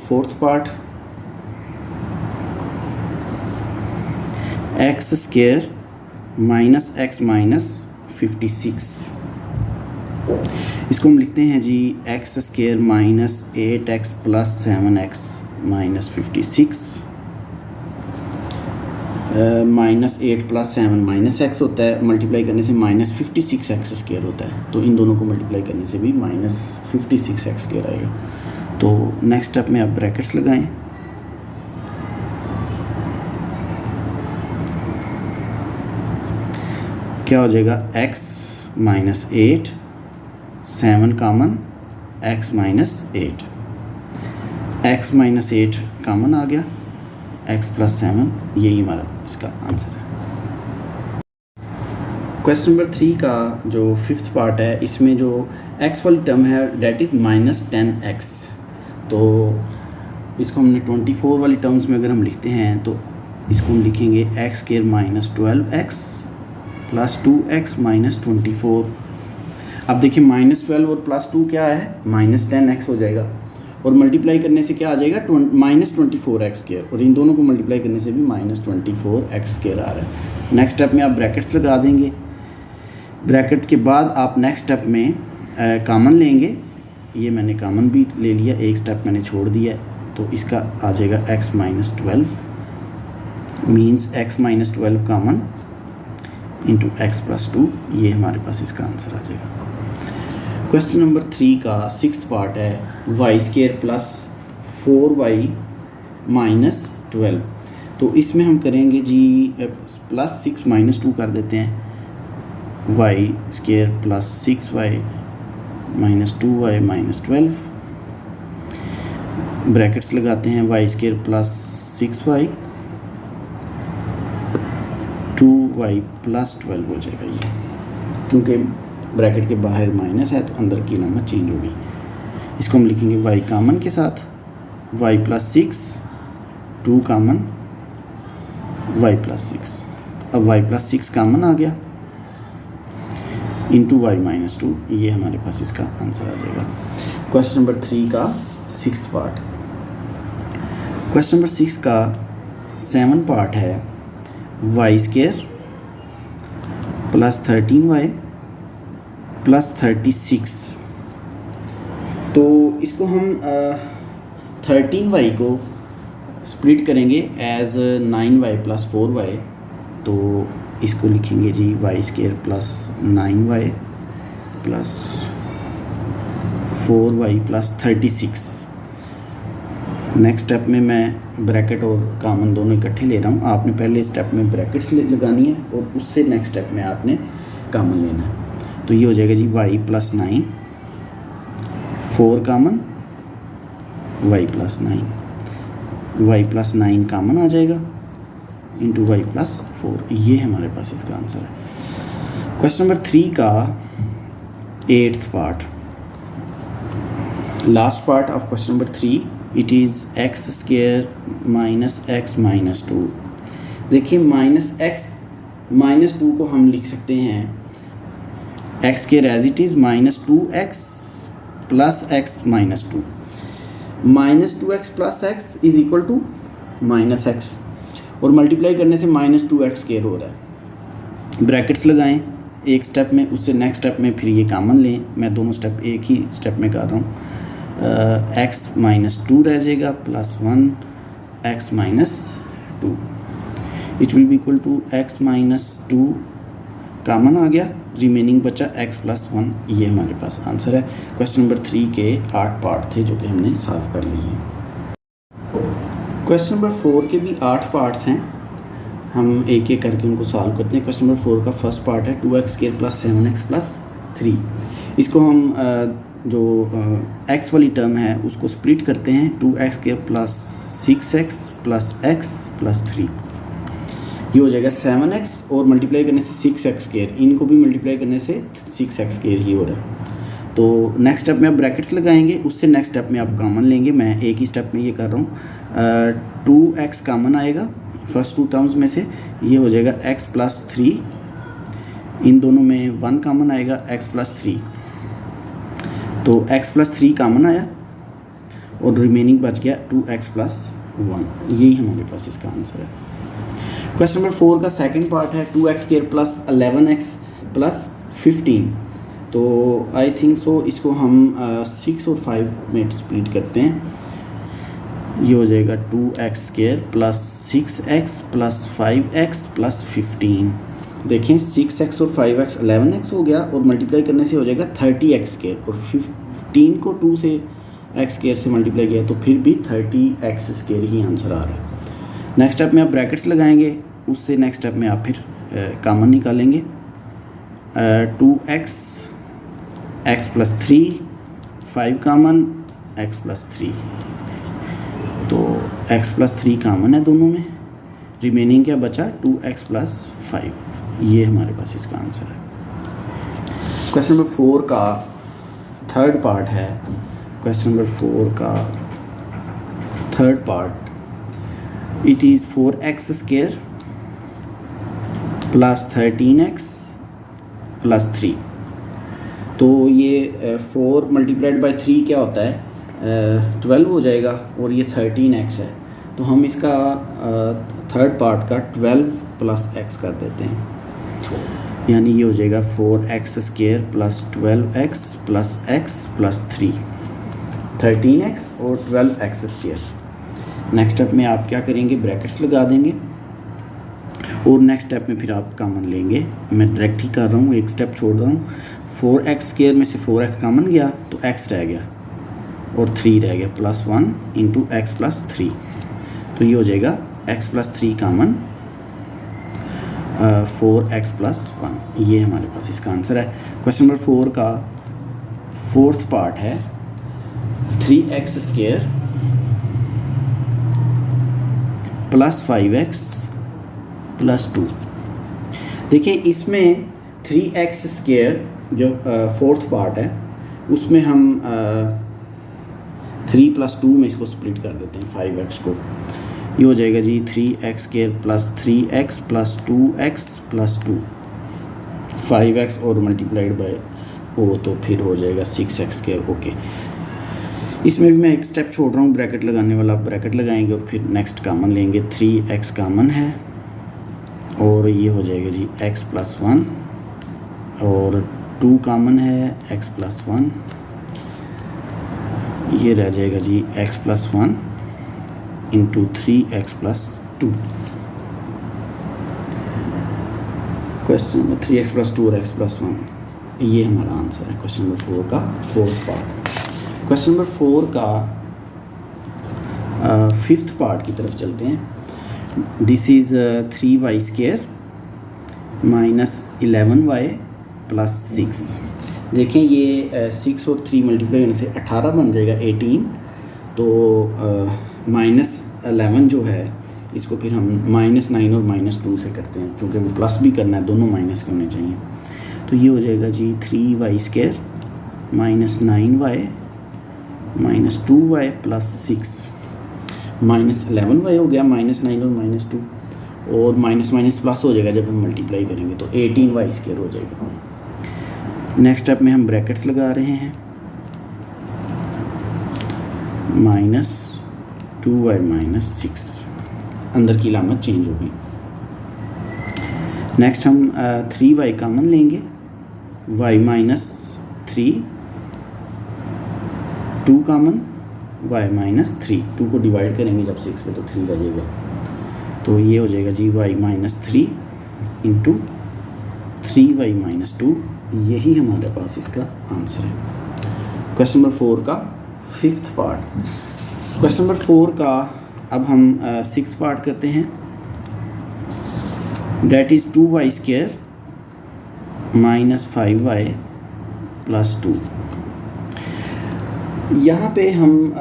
fourth part, x square minus x minus 56। इसको हम लिखते हैं जी x square minus 8x plus 7x minus 56, -8 plus 7 minus x होता है, मल्टीप्लाई करने से माइनस 56x स्क्वायर होता है, तो इन दोनों को मल्टीप्लाई करने से भी माइनस 56x स्क्वायर आएगा। तो नेक्स्ट स्टेप में आप ब्रैकेट्स लगाएं, क्या हो जाएगा, x माइनस 8, 7 कामन, x माइनस 8, x माइनस 8 कामन आ गया, x प्लस 7, यही हमारा इसका आंसर है। क्वेश्चन नंबर 3 का जो फिफ्थ पार्ट है, इसमें जो x वाली टर्म है डेट इज़ -10x, तो इसको हमने 24 वाली टर्म्स में अगर हम लिखते हैं तो इसको हम लिखेंगे x square minus 12x plus 2x minus 24। अब देखिए -12 और +2 क्या है, -10x हो जाएगा, और मल्टीप्लाई करने से क्या आ जाएगा, -24x स्क्वायर, और इन दोनों को मल्टीप्लाई करने से भी -24x स्क्वायर आ रहा है। नेक्स्ट स्टेप में आप ब्रैकेट्स लगा देंगे, ब्रैकेट के बाद आप नेक्स्ट स्टेप में कॉमन लेंगे, ये मैंने कॉमन भी ले लिया, एक स्टेप मैंने छोड़ दिया, तो इसका आ जाएगा x minus 12 means x minus 12 common into x plus 2, ये हमारे पास इसका आंसर आ जाएगा। क्वेश्चन नंबर 3 का सिक्स्थ पार्ट है Y square plus 4y minus 12, तो इसमें हम करेंगे जी +6 माइनस 2 कर देते हैं, Y square plus 6y minus 2y minus 12, brackets लगाते हैं, Y square plus 6y 2y plus 12 हो जाएगा ये, क्योंकि ब्रैकेट के बाहर माइनस है तो अंदर की अलामत चेंज होगी। इसको हम लिखेंगे y कामन के साथ, y प्लस 6, 2 कामन, y प्लस 6। अब y प्लस 6 कामन आ गया इंटू y माइनस 2, ये हमारे पास इसका आंसर आ जाएगा। क्वेश्चन नंबर 3 का 6th पार्ट। क्वेश्चन नंबर 6 का 7 पार्ट है y square plus 13y plus 36। तो इसको हम 13y को स्प्लिट करेंगे एज 9y प्लस 4y। तो इसको लिखेंगे जी y square plus 9y plus 4y plus 36। Next step में मैं ब्रैकेट और कामन दोनों इकट्ठे ले रहा हूँ। आपने पहले स्टेप में ब्रैकेट्स लगानी है और उससे नेक्स्ट स्टेप में आपने कामन लेना है। तो ये हो जाएगा जी y प्लस 9, 4 कामन, y प्लस 9, y प्लस 9 कामन आ जाएगा इंटू y प्लस 4। ये हमारे पास इसका आंसर है। क्वेश्चन नंबर 3 का 8th part, last part of question number 3, it is x square minus x minus 2। देखिए माइनस x माइनस 2 को हम लिख सकते हैं x square as it is minus 2x plus x minus 2। Minus 2x plus x is equal to minus x और multiply करने से minus 2x square हो रहा है। ब्रैकेट्स लगाएं एक स्टेप में, उससे नेक्स्ट स्टेप में फिर ये कामन लें। मैं दोनों स्टेप एक ही स्टेप में कर रहा हूँ। x माइनस 2 रह जाएगा plus 1 x minus 2, it will be equal to x minus 2 common आ गया, रिमेनिंग बचा x प्लस 1। ये हमारे पास आंसर है। क्वेश्चन नंबर 3 के 8 पार्ट थे जो कि हमने सॉल्व कर लिए। क्वेश्चन नंबर 4 के भी 8 पार्ट्स हैं, हम एक एक करके उनको सॉल्व करते हैं। क्वेश्चन नंबर 4 का फर्स्ट पार्ट है 2x square plus 7x plus 3। इसको हम जो x वाली टर्म है उसको स्प्लिट करते हैं, 2x square plus 6x plus x plus 3। ये हो जाएगा 7x और मल्टीप्लाई करने से 6x स्क्वायर, इनको भी मल्टीप्लाई करने से 6x स्क्वायर ही हो रहा है। तो नेक्स्ट स्टेप में आप ब्रैकेट्स लगाएंगे, उससे नेक्स्ट स्टेप में आप कॉमन लेंगे। मैं एक ही स्टेप में ये कर रहा हूँ। 2x कॉमन आएगा फर्स्ट 2 टर्म्स में से, ये हो जाएगा x प्लस 3। इन दोनों में 1 कॉमन आएगा, x प्लस 3। तो x प्लस 3 कॉमन आया और रिमेनिंग बच गया 2x प्लस 1। यही हमारे पास इसका आंसर है। क्वेश्चन नंबर 4 का सेकंड पार्ट है 2x square plus 11x plus 15। तो आई थिंक सो इसको हम 6 और 5 में स्प्लिट करते हैं। ये हो जाएगा 2x square plus 6x plus 5x plus 15। देखें 6x और 5x 11x हो गया और मल्टीप्लाई करने से हो जाएगा 30x स्क्वायर, और 15 को 2 से x स्क्वायर से मल्टीप्लाई किया तो फिर भी 30x स्क्वायर ही आंसर आ रहा है। नेक्स्ट स्टेप में आप ब्रैकेट्स लगाएंगे, उससे नेक्स्ट स्टेप में आप फिर कॉमन निकालेंगे। 2x x प्लस 3, 5 कामन, x प्लस 3। तो x प्लस 3 कामन है दोनों में, रिमेनिंग क्या बचा 2x प्लस 5। ये हमारे पास इसका आंसर है। क्वेश्चन नंबर 4 का थर्ड पार्ट है। क्वेश्चन नंबर 4 का third part, it is 4x square plus 13x plus 3। तो ये 4 मल्टीप्लाइड बाई 3 क्या होता है 12 हो जाएगा, और ये 13x है। तो हम इसका थर्ड पार्ट का 12 प्लस x कर देते हैं, यानी ये हो जाएगा 4x square plus 12x plus x plus 3, 13x और 12x स्क्वायर। नेक्स्ट स्टेप में आप क्या करेंगे, ब्रैकेट्स लगा देंगे और नेक्स्ट स्टेप में फिर आप कॉमन लेंगे। मैं डायरेक्ट ही कर रहा हूँ, एक स्टेप छोड़ रहा हूँ। 4x स्क्वायर में से 4x कॉमन गया तो x रह गया और 3 रह गया, प्लस 1 इंटू x प्लस 3। तो ये हो जाएगा x plus 3 common 4x plus 1। ये हमारे पास इसका आंसर है। क्वेश्चन नंबर 4 का फोर्थ पार्ट है 3x square plus 5x plus 2। देखिए इसमें 3x स्क्वायर जो फोर्थ पार्ट है उसमें हम 3 + 2 में इसको स्प्लिट कर देते हैं 5x को। ये हो जाएगा जी 3x² + 3x + 2x + 2 5x और मल्टीप्लाइड बाय हो तो फिर हो जाएगा 6x²। ओके, इसमें भी मैं एक स्टेप छोड़ रहा हूँ, ब्रैकेट लगाने वाला ब्रैकेट लगाएंगे और फिर नेक्स्ट कॉमन लेंगे। 3x कॉमन है और ये हो जाएगा जी x + 1 और 2 कॉमन है x + 1, ये रह जाएगा जी x + 1 × 3x + 2। Question number 3x + 2 और x + 1, ये हमारा आंसर है क्वेश्चन नंबर 4 का फोर्थ पार्ट। क्वेश्चन नंबर 4 का फिफ्थ पार्ट की तरफ चलते हैं। This is 3y² - 11y + 6। देखें ये 6 और 3 मल्टीप्लाई होने से 18 बन जाएगा 18। तो -11 जो है इसको फिर हम -9 और -2 से करते हैं, क्योंकि वो प्लस भी करना है, दोनों माइनस के होने चाहिए। तो ये हो जाएगा जी 3y² - 9y - 2y + 6 -11y हो गया, -9 और -2, और माइनस माइनस प्लस हो जाएगा जब हम मल्टीप्लाई करेंगे, तो 18y² हो जाएगा। नेक्स्ट स्टेप में हम ब्रैकेट्स लगा रहे हैं, -2y - 6, अंदर की लामत चेंज होगी। नेक्स्ट हम 3y कॉमन लेंगे, y - 3, 2 कॉमन, y - 3, 2 को डिवाइड करेंगे जब 6 पे तो 3 रह जाएगा। तो ये हो जाएगा जी y - 3 × 3y - 2, यही हमारे पास इसका आंसर है। क्वेश्चन नंबर 4 का फिफ्थ पार्ट। क्वेश्चन नंबर 4 का अब हम 6th पार्ट करते हैं। That is 2y² - 5y + 2। यहाँ पे हम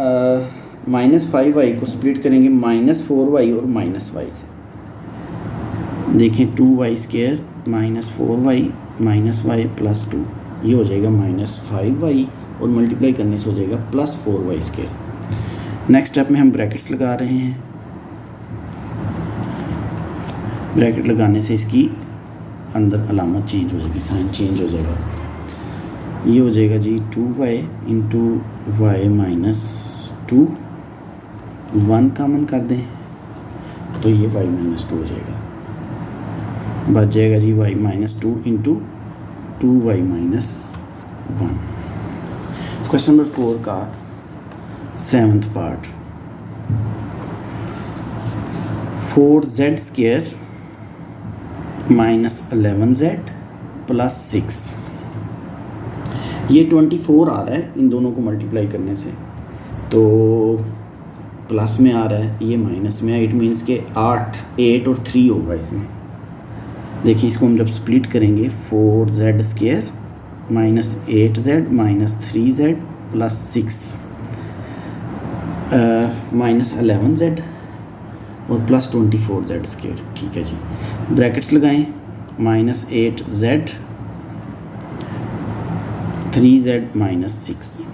-5y को स्प्लिट करेंगे -4y और -y से। देखें 2y² - 4y -y + 2, ये हो जाएगा -5y और मल्टीप्लाई करने से हो जाएगा +4y²। नेक्स्ट स्टेप में हम ब्रैकेट्स लगा रहे हैं, ब्रैकेट लगाने से इसकी अंदर अलामत चेंज हो जाएगी, साइन चेंज हो जाएगा। ये हो जाएगा जी 2y × y - 2, 1 कॉमन कर दें तो ये y - 2 हो जाएगा, बच जाएगा जी y - 2 × 2y - 1। क्वेश्चन नंबर 4 का 7th पार्ट। 4z² - 11z + 6, ये 24 आ रहा है इन दोनों को मल्टीप्लाई करने से, तो प्लस में आ रहा है, ये माइनस में है। इट मीन्स के 8 और 3 होगा इसमें। देखिए इसको हम जब स्प्लिट करेंगे 4z² - 8z - 3z + 6 -11z और +24z²। ठीक है जी, ब्रैकेट्स लगाएं, -8z 3z - 6,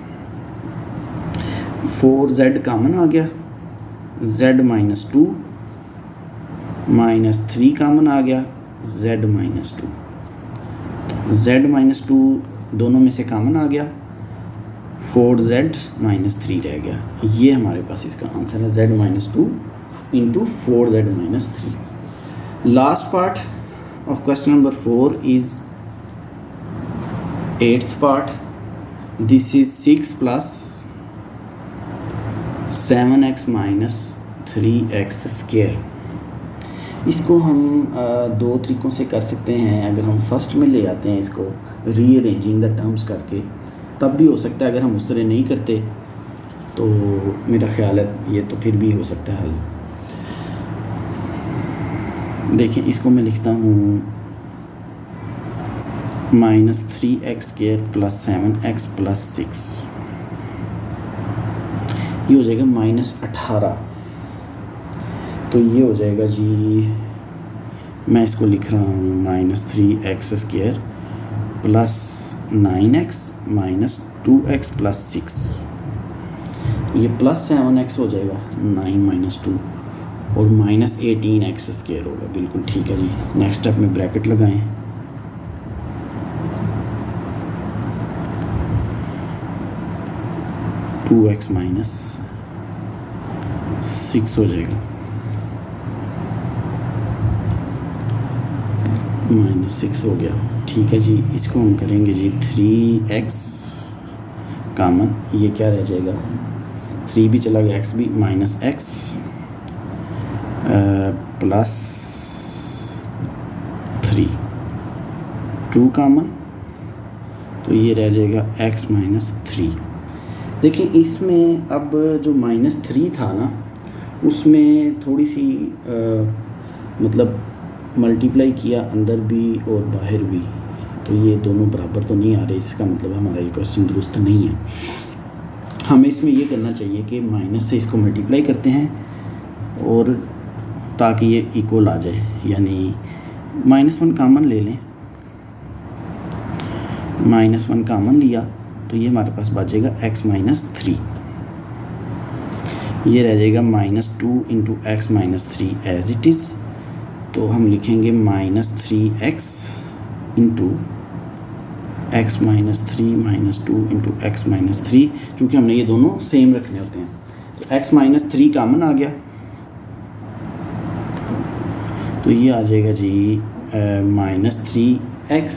4z कॉमन आ गया, z - 2 -3 कॉमन आ गया, z - 2, z - 2 दोनों में से कॉमन आ गया, 4z - 3 रह गया। ये हमारे पास इसका आंसर है, z - 2 × 4z - 3। Last part of question number 4 is 8th part. This is 6 + 7x - 3x²। इसको हम दो तरीक़ों से कर सकते हैं। अगर हम फर्स्ट में ले आते हैं इसको रीअरेंजिंग द टर्म्स करके, तब भी हो सकता है। अगर हम उस तरह नहीं करते तो मेरा ख्याल है ये तो फिर भी हो सकता है हल। देखिए इसको मैं लिखता हूँ -3x² + 7x + 6, ये हो जाएगा -18। तो ये हो जाएगा जी, मैं इसको लिख रहा हूँ -3x² + 9x - 2x + 6। ये +7x हो जाएगा 9 - 2 और -18x² होगा। बिल्कुल ठीक है जी। नेक्स्ट स्टेप में ब्रैकेट लगाएं। (2x - 6 हो जाएगा -6 हो गया। ठीक है जी। इसको हम करेंगे जी 3x कॉमन, ये क्या रह जाएगा 3 भी चला गया, x भी -x +3 2 कॉमन, तो ये रह जाएगा x - 3। देखिए इसमें अब जो -3 था ना उसमें थोड़ी सी मतलब मल्टीप्लाई किया अंदर भी और बाहर भी, तो ये दोनों बराबर तो नहीं आ रहे। इसका मतलब हमारा ये क्वेश्चन दुरुस्त नहीं है। हमें इसमें ये करना चाहिए कि माइनस से इसको मल्टीप्लाई करते हैं और ताकि ये इक्वल आ जाए, यानी -1 कॉमन ले लें। -1 कॉमन लिया तो ये हमारे पास बचेगा x - 3, ये रह जाएगा -2 × x - 3 एज इट इज़। तो हम लिखेंगे -3x × x - 3 - 2 × x - 3, क्योंकि हमने ये दोनों सेम रखने होते हैं। तो x - 3 कॉमन आ गया, तो ये आ जाएगा जी -3x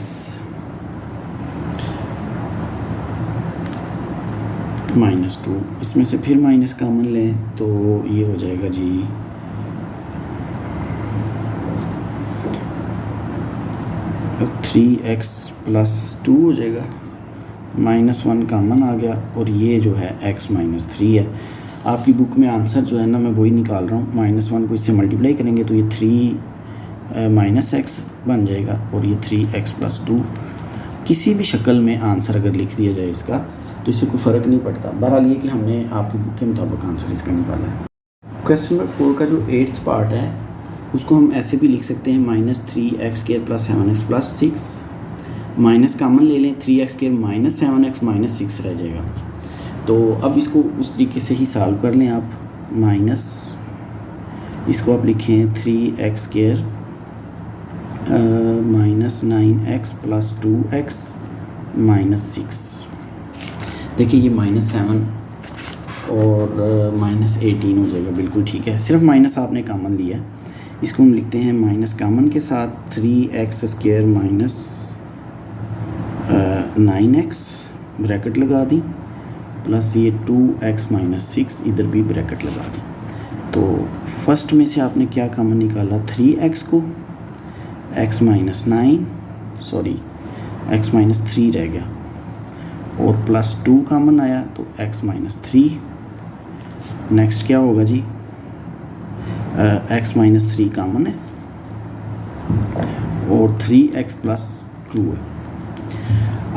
-2। इसमें से फिर माइनस कॉमन लें तो ये हो जाएगा जी 3x + 2 हो जाएगा। -1 कॉमन आ गया और ये जो है x - 3 है। आपकी बुक में आंसर जो है ना मैं वही निकाल रहा हूँ। -1 को इससे मल्टीप्लाई करेंगे तो ये 3 -x बन जाएगा और ये 3x + 2। किसी भी शक्ल में आंसर अगर लिख दिया जाए इसका तो इससे कोई फ़र्क नहीं पड़ता। बहरहाल ये कि हमने आपकी बुक के मुताबिक आंसर इसका निकाला है। क्वेश्चन नंबर 4 का जो 8th पार्ट है उसको हम ऐसे भी लिख सकते हैं -3x² + 7x + 6। माइनस कॉमन ले लें, 3x² - 7x - 6 रह जाएगा। तो अब इसको उस तरीके से ही सॉल्व कर लें आप। माइनस इसको आप लिखें 3x² -9x + 2x - 6। देखिए ये -7 और -18 हो जाएगा। बिल्कुल ठीक है, सिर्फ माइनस आपने कॉमन लिया है। इसको हम लिखते हैं माइनस कॉमन के साथ 3x² - 9x ब्रैकेट लगा दी, प्लस ये 2x - 6 इधर भी ब्रैकेट लगा दी। तो फर्स्ट में से आपने क्या कॉमन निकाला 3x को, x - 3 रह गया और +2 कॉमन आया तो x - 3। नेक्स्ट क्या होगा जी, x - 3 कॉमन है और 3x + 2 है।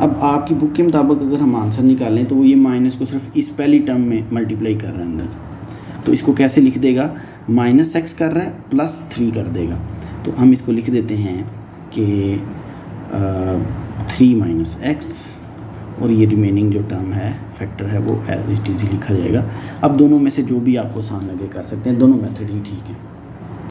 अब आपकी बुक के मुताबिक अगर हम आंसर निकालें तो वो ये माइनस को सिर्फ इस पहली टर्म में मल्टीप्लाई कर रहा है अंदर, तो इसको कैसे लिख देगा, -x कर रहा है +3 कर देगा। तो हम इसको लिख देते हैं कि 3 - x और ये रिमेनिंग जो टर्म है फैक्टर है वो एज इट इज़ लिखा जाएगा। अब दोनों में से जो भी आपको आसान लगे कर सकते हैं, दोनों मेथड ही ठीक है।